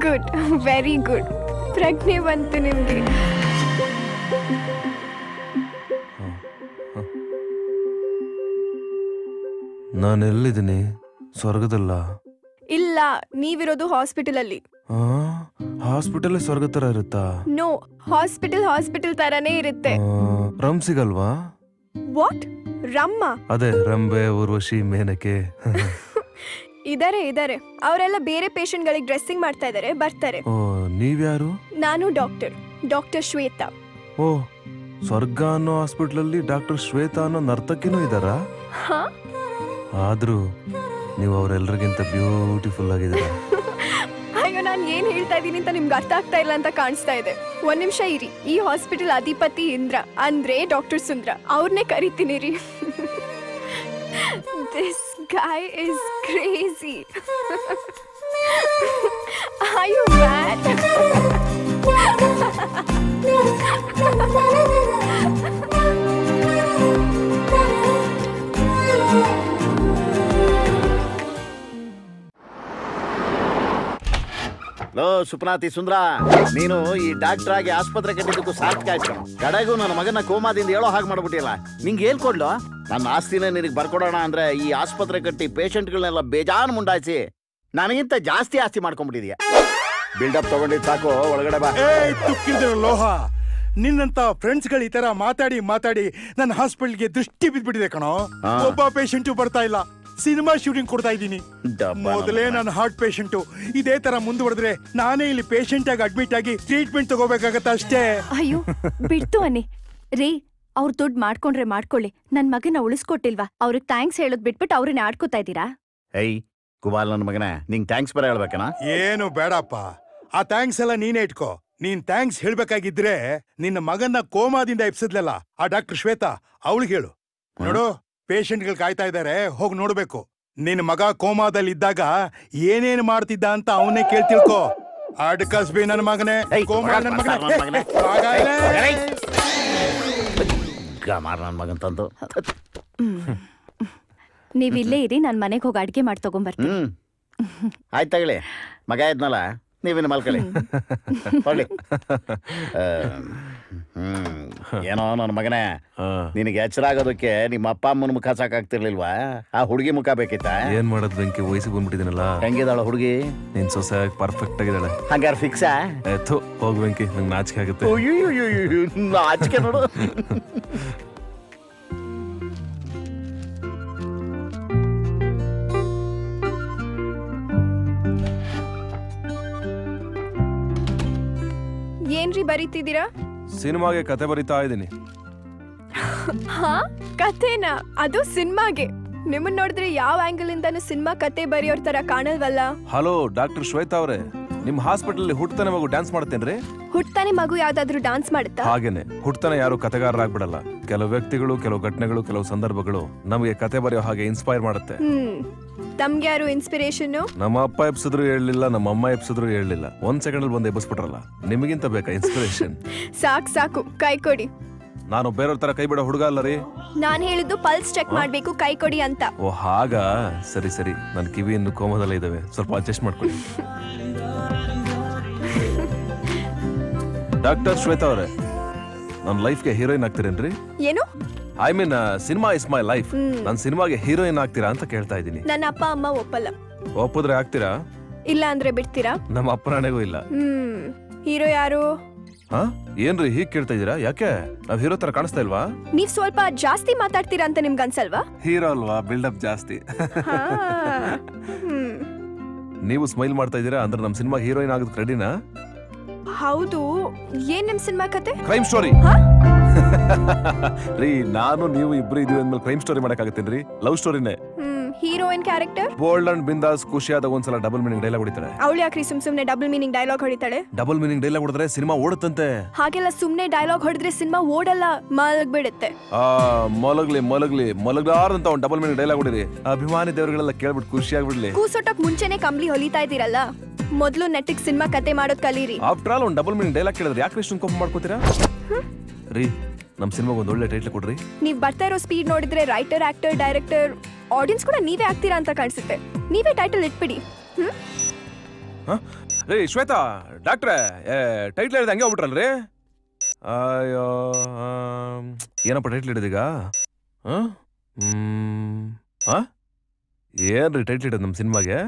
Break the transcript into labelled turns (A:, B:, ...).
A: Good, very good. ಪ್ರಜ್ಞೆ ಬಂತು ನಿಮ್ಗೆ.
B: ನಾನೆಲ್ಲಿದ್ದೀನಿ? ಸ್ವರ್ಗದಲ್ಲ?
A: ಇಲ್ಲ, ನೀವಿರೋದು ಹಾಸ್ಪಿಟಲ್ ಅಲ್ಲಿ.
B: ಹಾಸ್ಪಿಟಲ್ ಸ್ವರ್ಗ ತರ ಇರುತ್ತಾ?
A: ನೋ, ಹಾಸ್ಪಿಟಲ್ ತರನೇ ಇರುತ್ತೆ.
B: ರಮ್ ಸಿಗಲ್ವಾ?
A: ವಾಟ್? ರಮ್ಮ?
B: ಅದೇ ರಂಬೆ, ಊರ್ವಶಿ, ಮೇನಕೆ.
A: ಇದಾರೆ ಅವರೆಲ್ಲ ಬೇರೆ ಪೇಷಂಟ್ ಗಳಿಗೆ ಡ್ರೆಸ್ಸಿಂಗ್ ಮಾಡ್ತಾ ಇದಾರೆ, ಬರ್ತಾರೆ.
B: ನೀವ್ಯಾರು?
A: ನಾನು ಡಾಕ್ಟರ್ ಶ್ವೇತಾ.
B: ಓ, ಸ್ವರ್ಗ ಅನ್ನೋ ಹಾಸ್ಪಿಟಲ್ ಅಲ್ಲಿ ಡಾಕ್ಟರ್ ಶ್ವೇತಾ ಅನ್ನೋ ನರ್ತಕಿನೂ ಇದಾರಾ? ಆದ್ರೂ ನೀವು ಅವರೆಲ್ಲರಿಗಿಂತ ಬ್ಯೂಟಿಫುಲ್ ಆಗಿದ್ದೀರಾ.
A: ಅಯ್ಯೋ, ನಾನು ಏನ್ ಹೇಳ್ತಾ ಇದೀನಿ ಅಂತ ನಿಮ್ಗೆ ಅರ್ಥ ಆಗ್ತಾ ಇಲ್ಲ ಅಂತ ಕಾಣಿಸ್ತಾ ಇದೆ. ಒಂದ್ ನಿಮಿಷ ಇರಿ. ಈ ಹಾಸ್ಪಿಟಲ್ ಅಧಿಪತಿ ಇಂದ್ರ ಅಂದ್ರೆ ಡಾಕ್ಟರ್ ಸುಂದ್ರ, ಅವ್ರನ್ನೇ ಕರಿತೀನಿ ರೀ. This guy is crazy. Are you mad?
C: ಲೋ ಸುಪ್ನಾತಿ ಸುಂದ್ರ, ನೀನು ಈ ಡಾಕ್ಟರ್ ಆಗಿ ಆಸ್ಪತ್ರೆ ಕಟ್ಟಿದ್ದಕ್ಕೂ ಸಾರ್ಥಕ ಆಯ್ತು. ಕಡೆಗೂ ನನ್ನ ಮಗನ ಕೋಮಾದಿಂದ ಹೇಳೋ ಹಾಗೆ ಮಾಡ್ಬಿಟ್ಟಿಲ್ಲ. ನಿಂಗೆ ಹೇಳ್ಕೊಡ್ಲು, ನನ್ನ ಆಸ್ತಿನ ನಿನಗೆ ಬರ್ಕೊಡೋಣ ಅಂದ್ರೆ ಈ ಆಸ್ಪತ್ರೆ ಕಟ್ಟಿ ಪೇಷಂಟ್ಗಳನ್ನೆಲ್ಲ ಬೇಜಾನ್ ಮುಂಡಾಯಿಸಿ ನನಗಿಂತ ಜಾಸ್ತಿ ಆಸ್ತಿ ಮಾಡ್ಕೊಂಡ್ಬಿಟ್ಟಿದ್ಯಾ. ಬಿಲ್ಡಪ್ ತಗೊಂಡಿದ್ ಸಾಕು, ಒಳಗಡೆ ಬಾ.
D: ತುಕ್ಕಿದ್ರು ಲೋಹ, ನಿನ್ನಂತ ಫ್ರೆಂಡ್ಸ್ ಗಳು ಈ ತರ ಮಾತಾಡಿ ನನ್ನ ಹಾಸ್ಪಿಟಲ್ಗೆ ದೃಷ್ಟಿ ಬಿದ್ಬಿಟ್ಟಿದೆ ಕಣೋ. ಒಬ್ಬ ಪೇಷಂಟು ಬರ್ತಾ ಇಲ್ಲ. ಸಿನಿಮಾ ಶೂಟಿಂಗ್ ಕೊಡ್ತಾ ಇದ್ದೀನಿ. ಮೊದಲೇ ನಾನು ಹಾರ್ಟ್ ಪೇಷಂಟು. ಇದೇ ತರ ಮುಂದುವರೆದ್ರೆ ನಾನೇ ಇಲ್ಲಿ ಪೇಷಂಟ್ ಆಗಿ ಅಡ್ಮಿಟ್ ಆಗಿ ಟ್ರೀಟ್ಮೆಂಟ್ ತಗೋಬೇಕಾಗತ್ತ ಅಷ್ಟೇ.
E: ಅಯ್ಯೋ ಬಿಡ್ತು ಅನ್ನಿ ರೀ, ಅವ್ರ ದುಡ್ಡು ಮಾಡ್ಕೊಳ್ಳಿ. ನನ್ ಮಗನ ಉಳಿಸ್ಕೊಟ್ಟಿಲ್ವಾ? ಅವ್ರಿಗೆ ಥ್ಯಾಂಕ್ಸ್ ಹೇಳೋದ್ ಬಿಟ್ಬಿಟ್ಟು ಅವ್ರನ್ನ ಆಡ್ಕೋತಾ ಇದ್ದೀರಾ?
C: ಏಯ್ ಕುಬಾಲ್, ನನ್ನ ಮಗನ ನಿಂಗೆ ಥ್ಯಾಂಕ್ಸ್ ಬರ ಹೇಳ್ಬೇಕನಾ?
D: ಏನು ಬೇಡಪ್ಪ, ಆ ಥ್ಯಾಂಕ್ಸ್ ಎಲ್ಲ ನೀನೇ ಇಟ್ಕೋ. ನೀನ್ ಥ್ಯಾಂಕ್ಸ್ ಹೇಳ್ಬೇಕಾಗಿದ್ರೆ ನಿನ್ನ ಮಗನ್ನ ಕೋಮಾದಿಂದ ಎಬ್ಸಿದ್ಲಲ್ಲ ಆ ಡಾಕ್ಟರ್ ಶ್ವೇತಾ, ಅವಳಿಗೆ ಹೇಳು. ನೋಡು, ಪೇಷಂಟ್ಗಳು ಕಾಯ್ತಾ ಇದಾರೆ, ಹೋಗಿ ನೋಡ್ಬೇಕು. ನಿನ್ ಮಗ ಕೋಮಾದಲ್ಲಿ ಇದ್ದಾಗ ಏನೇನ್ ಮಾಡ್ತಿದ್ದ ಅಂತ ಅವನೇ ಕೇಳ್ತಿಳ್ಕೋ. ಅಡ್ಕಸ್ಬಿ ನನ್ನ ಮಗನೇ, ಕೋಮಾ ನನ್ನ ಮಗನೇ.
C: ನನ್ ಮಗನ್ ತಂದು
E: ನೀವಿಲ್ಲೇ ಇರಿ, ನಾನ್ ಮನೆಗೆ ಹೋಗಿ ಅಡ್ಗೆ ಮಾಡಿ ತಗೊಂಡ್ಬರ್ತೀನಿ.
C: ಆಯ್ತು ತಗೊಳ್ಳಿ, ಮಗ ಇದ್ನಲ್ಲ, ನೀವಿನ ಮಲ್ಕೊಳ್ಳಿ. ಹೊಳ್ಳಿ. ಏನೋ ನನ್ನ ಮಗನೇ, ನಿನಗೆ ಎಚ್ಚರ ಆಗೋದಕ್ಕೆ ನಿಮ್ಮ ಅಪ್ಪ ಅಮ್ಮನ ಮುಖ ಸಾಕಾಗ್ತಿರ್ಲಿಲ್ವಾ? ಆ ಹುಡುಗಿ ಮುಖ ಬೇಕಿತ್ತ?
B: ಏನ್ ಮಾಡೋದ್ ಬೆಂಕಿ, ವಯಸ್ಸಿಗೆ ಬಂದ್ಬಿಟ್ಟಿದ್ದೀನಲ್ಲ.
C: ಹೆಂಗಿದಾಳ ಹುಡುಗಿ?
B: ನಿನ್ ಸೊಸೆ ಪರ್ಫೆಕ್ಟ್ ಆಗಿದ್ದಾಳೆ.
C: ಹಂಗಾರ ಫಿಕ್ಸಾ?
B: ಹೋಗ್ ಬೆಂಕಿ, ನಂಗೆ ನಾಚಿಕೆ ಆಗುತ್ತೆ.
C: ನಾಚಿಕೆ ನೋಡು.
A: ಏನ್ರಿ ಬರೀತಿದ್ದೀರಾ?
B: ಸಿನಿಮಾಗೆ ಕತೆ ಬರೀತಾ ಇದ್ದೀನಿ.
A: ಕತೆನಾ? ಅದು ಸಿನಿಮಾಗೆ? ನಿಮ್ಮನ್ನ ನೋಡಿದ್ರೆ ಯಾವ ಆಂಗಲ್ ಇಂದಾನು ಸಿನಿಮಾ ಕತೆ ಬರೆಯೋರ್ ತರ ಕಾಣಲ್ವಲ್ಲ.
B: ಹಲೋ ಡಾಕ್ಟರ್ ಶ್ವೇತಾ ಅವರೇ, ನಿಮ್ ಹಾಸ್ಪಿಟಲ್ ಹುಟ್ಟತಾನೆ ಮಗು ಡ್ಯಾನ್ಸ್ ಮಾಡ್ತೇನ್ರಿ?
A: ಹುಟ್ಟತಾನೆ ಮಗು ಯಾವ್ದಾದ್ರು ಡ್ಯಾನ್ಸ್ ಮಾಡುತ್ತಾ?
B: ಹಾಗೇನೆ, ಹುಟ್ಟತಾನೆ ಯಾರು ಕತೆಗಾರರಾಗ್ಬಿಡಲ್ಲ. ಕೆಲವು ವ್ಯಕ್ತಿಗಳು, ಕೆಲವು ಘಟನೆಗಳು, ಕೆಲವು ಸಂದರ್ಭಗಳು ನಮಗೆ ಕತೆ ಬರೆಯೋ ಹಾಗೆ ಇನ್ಸ್ಪೈರ್ ಮಾಡುತ್ತೆ.
A: ತಮ್ಗೆ ಯಾರು ಇನ್ಸ್ಪಿರೇಷನ್?
B: ನಮ್ಮ ಅಪ್ಪ ಎಬ್ಸಿದ್ರು ಹೇಳಲಿಲ್ಲ, ನಮ್ಮ ಅಮ್ಮ ಎಬ್ಸಿದ್ರು ಹೇಳಲಿಲ್ಲ. 1 ಸೆಕೆಂಡ್ ಅಲ್ಲಿ ಬಂದು ಎಬ್ಬಿಸ್ಬಿಟ್ರಲ್ಲ. ನಿಮಗಿಂತ ಬೇಕಾ ಇನ್ಸ್ಪಿರೇಷನ್?
A: ಸಾಕು, ಕೈ ಕೊಡಿ.
B: ನಾನು ಬೇರೆಯವ್ರ ತರ ಕೈ ಬಿಡೋ ಹುಡುಗ ಅಲ್ಲ ರೀ.
A: ನಾನ್ ಹೇಳಿದ್ದು ಪಲ್ಸ್ ಚೆಕ್ ಮಾಡ್ಬೇಕು, ಕೈ ಕೊಡಿ ಅಂತ.
B: ಓ ಹಾಗ, ಸರಿ. ನನ್ನ ಕಿವಿ ಇನ್ನು ಕೋಮದಲ್ಲೇ ಇದಾವೆ, ಸ್ವಲ್ಪ ಅಡ್ಜಸ್ಟ್ ಮಾಡ್ಕೊಳ್ಳಿ. ಡಾಕ್ಟರ್ ಶ್ವೇತಾ ಅವರೇ, ನನ್ನ ಲೈಫ್ಗೆ ಹೀರೋಯಿನ್ ಆಗ್ತೀರೇನ್ರಿ?
A: ಏನು?
B: I mean cinema is my life. ನನ್ನ ಸಿನಿಮಾಗೆ ಹೀರೋಯಿನ್ ಆಗ್ತೀರಾ ಅಂತ ಕೇಳ್ತಾ ಇದ್ದೀನಿ.
A: ನನ್ನ ಅಪ್ಪ ಅಮ್ಮ ಒಪ್ಪಲ್ಲ.
B: ಒಪ್ಪಿದ್ರೆ ಆಗ್ತೀರಾ?
A: ಇಲ್ಲ ಅಂದ್ರೆ ಬಿಡ್ತೀರಾ?
B: ನಮ್ಮ ಅಪ್ಪನಾಣೆಗೂ ಇಲ್ಲ.
A: ಹೀರೋ ಯಾರು?
B: ಏನ್ರಿ ಹೀಗ್ ಕೇಳ್ತಾ ಇದೀರಾ? ಯಾಕೆ, ನಾವ್ ಹೀರೋ ತರ ಕಾಣಿಸ್ತಾ ಇಲ್ವಾ?
A: ನೀವ್ ಸ್ವಲ್ಪ ಜಾಸ್ತಿ ಮಾತಾಡ್ತೀರಾ ಅಂತ ನಿಮ್ಗೆ ಅನ್ಸಲ್ವಾ?
B: ಹೀರೋ ಅಲ್ವಾ, ಬಿಲ್ಡಪ್ ಜಾಸ್ತಿ. ನೀವು ಸ್ಮೈಲ್ ಮಾಡ್ತಾ ಇದೀರಾ ಅಂದ್ರೆ ನಮ್ ಸಿನಿಮಾ ಹೀರೋಯಿನ್ ಆಗೋದಕ್ಕೆ ರೆಡಿನಾ?
A: ಹೌದು. ಏನ್ ನಿಮ್ ಸಿನಿಮಾ ಕತೆ?
B: ಕ್ರೈಮ್ ಸ್ಟೋರಿ ರೀ. ನಾನು ನೀವು ಇಬ್ರು ಇದೀವಿ ಅಂದ್ಮೇಲೆ ಕ್ರೈಮ್ ಸ್ಟೋರಿ ಮಾಡಕ್ಕಾಗತ್ತೇನ್ರಿ? ಲವ್ ಸ್ಟೋರಿನೇ.
A: Heroine character?
B: ಬೋಲ್ಡ್ ಅಂಡ್ ಬಿಂದಾಸ್ ಖುಷಿಯಾದಾಗ ಒಂದ್ಸಲ ಡಬಲ್ ಮೀನಿಂಗ್ ಡೈಲಾಗ್ ಹೊಡಿತಾಳೆ.
A: ಅವಳು ಯಾಕ್ರಿ ಸುಮ್ನೆ ಡಬಲ್ ಮೀನಿಂಗ್ ಡೈಲಾಗ್ ಹೊಡಿತಾಳೆ?
B: ಡಬಲ್ ಮೀನಿಂಗ್ ಡೈಲಾಗ್ ಹೊಡೆದ್ರೆ ಸಿನಿಮಾ ಓಡುತ್ತಂತೆ.
A: ಹಾಗೆಲ್ಲ ಸುಮ್ನೆ ಡೈಲಾಗ್ ಹೊಡೆದ್ರೆ ಸಿನಿಮಾ ಓಡಲ್ಲ, ಮಲಗ್ಬಿಡುತ್ತೆ.
B: ಮಲಗ್ಲಿ ಮಲಗ್ಲಾರ್ದಂತ ಒಂದು ಡಬಲ್ ಮೀನಿಂಗ್ ಡೈಲಾಗ್ ಹೊಡಿರಿ. ಅಭಿಮಾನಿ ದೇವರುಗಳೆಲ್ಲ ಕೇಳ್ಬಿಟ್ಟು ಖುಷಿ ಆಗ್ಬಿಡ್ಲಿ.
A: ಕೂಸೋಟಕ್ ಮುಂಚೆನೆ ಕಂಬ್ಲಿ ಹೊಲಿತಾ ಇದೀರಲ್ಲ, ಮೊದ್ಲು ನೆಟ್ಟಿಗ್ ಸಿನಿಮಾ ಕತೆ ಮಾಡೋದ್ ಕಲೀರಿ.
B: ಆಫ್ಟರ್ ಆಲ್ ಒಂದು ಡಬಲ್ ಮೀನಿಂಗ್ ಡೈಲಾಗ್ ಕೇಳಿದ್ರೆ ಯಾಕೆ ಇಷ್ಟೊಂದು ಕೋಪ ಮಾಡ್ಕೋತೀರಾ? ರೀ ನಮ್ ಸಿನಿಮಾಗ ಒಂದು ಒಳ್ಳೆ ಟೈಟ್ಲ್ ಕೊಡ್ರಿ.
A: ನೀವ್ ಬರ್ತಾ ಇರೋ ಸ್ಪೀಡ್ ನೋಡಿದ್ರೆ ರೈಟರ್, ಆಕ್ಟರ್, ಡೈರೆಕ್ಟರ್, ಆಡಿಯನ್ಸ್ ಕೂಡ ನೀವೇ ಆಗ್ತೀರಾ ಅಂತ ಕಾಣಿಸುತ್ತೆ. ನೀವೇ ಟೈಟಲ್ ಇಟ್ಬಿಡಿ.
B: ರೀ ಶ್ವೇತಾ ಡಾಕ್ಟ್ರೆ, ಟೈಟ್ಲ್ ಹೇಳಿದ ಹಂಗೆ ಹೋಗ್ಬಿಟ್ರಲ್ರಿ. ಅಯ್ಯೋ ಏನಪ್ಪ ಟೈಟ್ಲ್ ಹಿಡಿದೀಗ? ಏನ್ರಿ ಟೈಟ್ಲ್ ಹಿಡಿದ್ ನಮ್ಮ ಸಿನಿಮಾಗೆ?